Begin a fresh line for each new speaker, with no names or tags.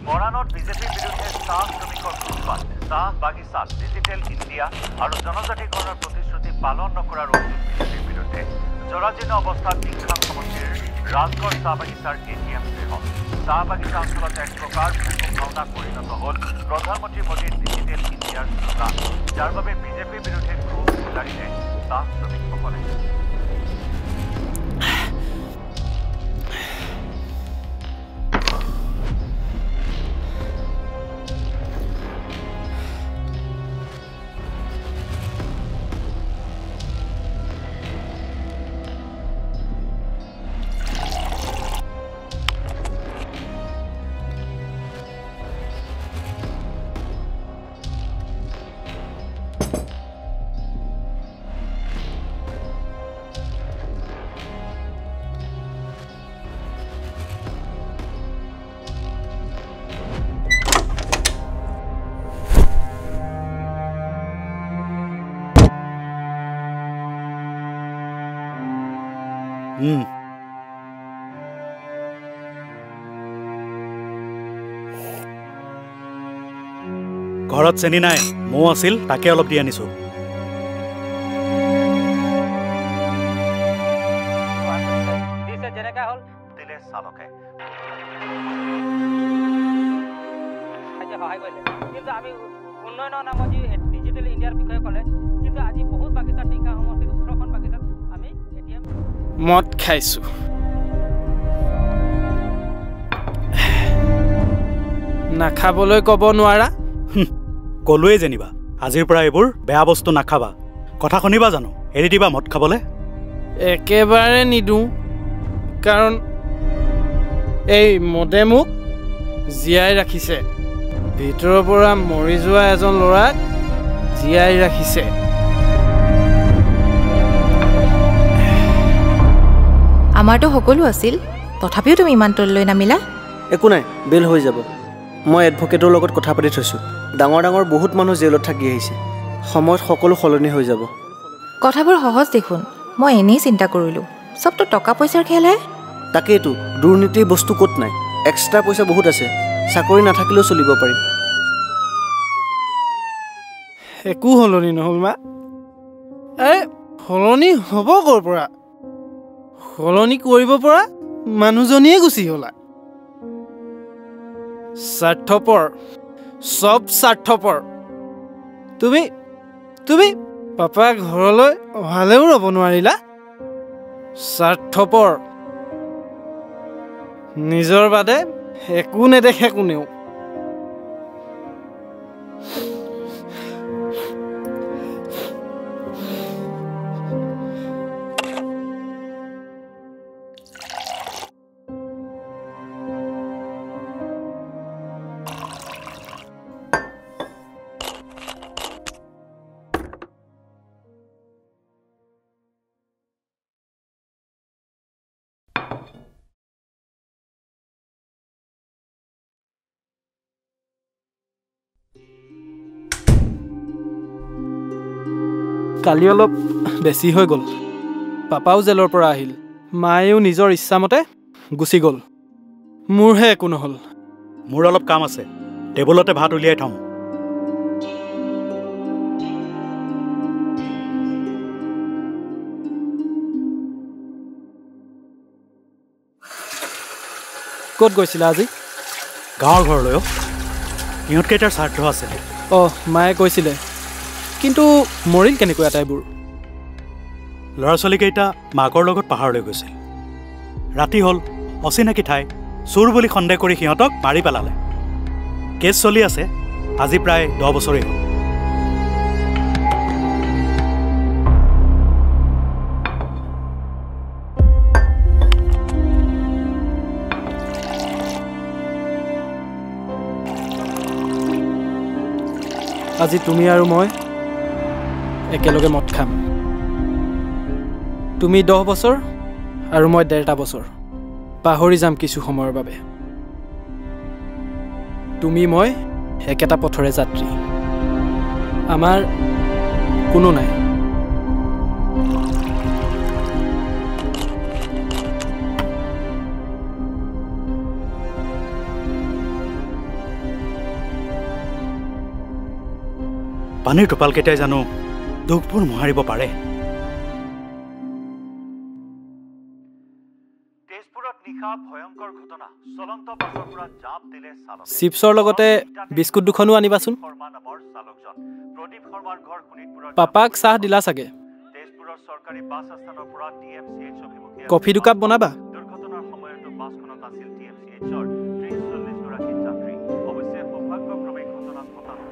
মৰাণত বিজেপিৰ বিৰুদ্ধে চাহ শ্ৰমিকৰ প্ৰতিবাদ চাহ বাগিচাত ডিজিটেল ইণ্ডিয়া আৰু জনজাতিকৰণৰ প্ৰতিশ্ৰুতি পালন নকৰাৰ অভিযোগ বিজেপিৰ বিৰুদ্ধে জৰাজীৰ্ণ অৱস্থাত টিংখাং সমষ্টিৰ ৰাজগড় চাহ বাগিচাৰ ATMC হল চাহ বাগিচা অঞ্চলত এক প্ৰকাৰ ভূমিভাৱনা পৰিণত হ'ল প্ৰধানমন্ত্ৰী মোদীৰ ডিজিটেল ইণ্ডিয়াৰ শ্লোগান যাৰ বাবে বিজেপিৰ বিৰুদ্ধে ক্ষোভ উজাৰিলে চাহ শ্ৰমিকসকলে
ঘৰত চেনি নাই মৌ আছিল তাকে অলপ দি আনিছো
যেনেকা হল দিলে চালকে সহায় কৰিলে কিন্তু আমি উন্নয়নৰ নামত যি ডিজিটেল ইণ্ডিয়াৰ বিষয়ে ক'লে কিন্তু আজি বহুত বাগিচা টিকা সমষ্টিত 18খন বাগিচাত আমি এটিএম
মদ খাইছো নাখাবলৈ ক'ব নোৱাৰা
কলোৱে যেনিবা আজিৰ পৰা এইবোৰ বেয়া বস্তু নাখাবা কথা শুনিবা জানো এৰি দিবা মদ খাবলৈ
একেবাৰে নিদিওঁ কাৰণ এই মদে মোক জীয়াই ৰাখিছে ভিতৰৰ পৰা মৰি যোৱা এজন ল'ৰাক জীয়াই ৰাখিছে
আমাৰতো সকলো আছিল তথাপিও তুমি ইমান তললৈ নামিলা
একো নাই বেল হৈ যাব মই এডভকেটৰ লগত কথা পাতি থৈছোঁ ডাঙৰ ডাঙৰ বহুত মানুহ জেলত থাকি আহিছে সময়ত সকলো সলনি হৈ যাব
কথাবোৰ সহজ দেখোন মই এনেই চিন্তা কৰিলোঁ চবতো টকা পইচাৰ খেলহে
তাকেইতো দুৰ্নীতিৰ বস্তু ক'ত নাই এক্সট্ৰা পইচা বহুত আছে চাকৰি নাথাকিলেও চলিব পাৰিম
একো সলনি নহ'ল মা সলনি হ'ব ক'ৰ পৰা সলনি কৰিব পৰা মানুহজনীয়ে গুচি গ'লা স্বাৰ্থপৰ চব স্বাৰ্থপৰ তুমি পাপা ঘৰলৈ অহালেও ৰ'ব নোৱাৰিলা স্বাৰ্থপৰ নিজৰ বাদে একো নেদেখে কোনেও কালি অলপ বেছি হৈ গ'ল পাপাও জেলৰ পৰা আহিল মায়েও নিজৰ ইচ্ছামতে গুচি গ'ল মোৰহে একো নহ'ল
মোৰ অলপ কাম আছে টেবুলতে ভাত উলিয়াই থম
ক'ত গৈছিলা আজি
গাঁৱৰ ঘৰলৈ সিহঁতকেইটাৰ স্বাৰ্থ আছে
মায়ে কৈছিলে কিন্তু মৰিল কেনেকৈ আটাইবোৰ
ল'ৰা ছোৱালীকেইটা মাকৰ লগত পাহাৰলৈ গৈছিল ৰাতি হ'ল অচিনাকি ঠাই চোৰ বুলি সন্দেহ কৰি সিহঁতক মাৰি পেলালে কেছ চলি আছে আজি প্ৰায় 10 বছৰেই হ'ল
আজি তুমি আৰু মই একেলগে মদ খাম তুমি 10 বছৰ আৰু মই 1.5 বছৰ পাহৰি যাম কিছু সময়ৰ বাবে তুমি মই একেটা পথৰে যাত্ৰী আমাৰ কোনো নাই
পানীৰ টোপালকেইটাই জানো দুখবোৰ মোহাৰিব পাৰে।
তেজপুৰত নিশা ভয়ংকৰ ঘটনা, চলন্ত বাছৰ পৰা জাঁপ দিলে চালক।
চিপছৰ লগতে বিস্কুট দুখনো আনিবাচোন।
শৰ্মা নামৰ চালকজন। প্ৰদীপ শৰ্মাৰ ঘৰ শোণিতপুৰৰ।
পাপাক চাহ দিলা চাগে।
তেজপুৰৰ চৰকাৰী বাছ আস্থানৰ পৰা TMCH অভিমুখে
কফি দুকাপ বনাবা।
দুৰ্ঘটনাৰ সময়তো বাছখনত আছিল TMCHৰ 30-40 গৰাকী যাত্ৰী। অৱশ্যে সৌভাগ্যক্ৰমে ঘটনাত হতাহত